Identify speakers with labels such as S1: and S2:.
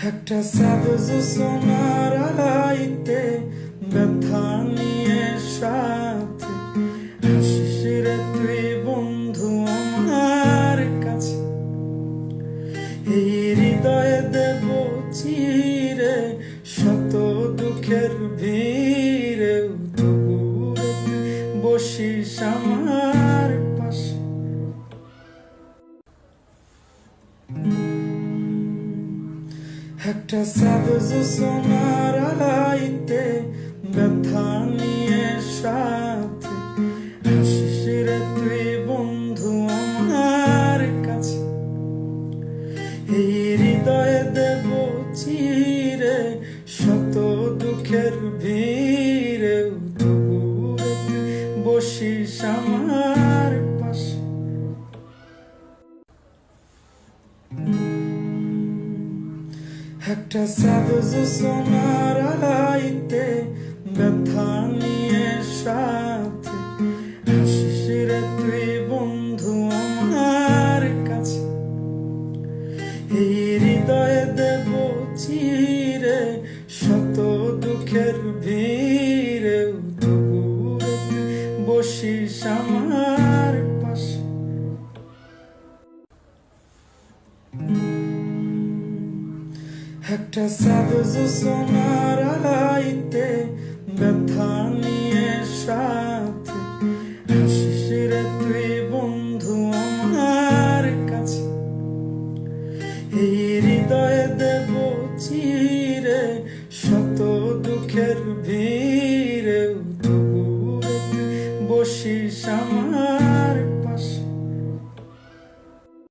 S1: একটা সাবজ সোনার আইতে ব্যথা নিয়ে সাথে হাসিস রে তুই বন্ধু আমার কাছে। এই হৃদয়ে দেব চিরে শত দুঃখের ভিড়ে, তবু রে তুই বসিস আমার পাশে। একটা সাবজ সোনার আইতে ব্যথা নিয়ে সাথে হাসিস রে তুই বন্ধু আমার কাছে। এই হৃদয়ে দেব চিরে শত দুঃখের ভিড়ে, তবু রে তুই বসিস আমার পাশে। একটা সাবজ সোনার আইতে ব্যথা নিয়ে সাথে হাসিস রে তুই বন্ধু আমার কাছে। এই হৃদয়ে দেব চিরে শত দুঃখের ভিড়ে, তবু রে তুই বসিস আমার পাশে। একটা সাবজ সোনার আইতে ব্যথা নিয়ে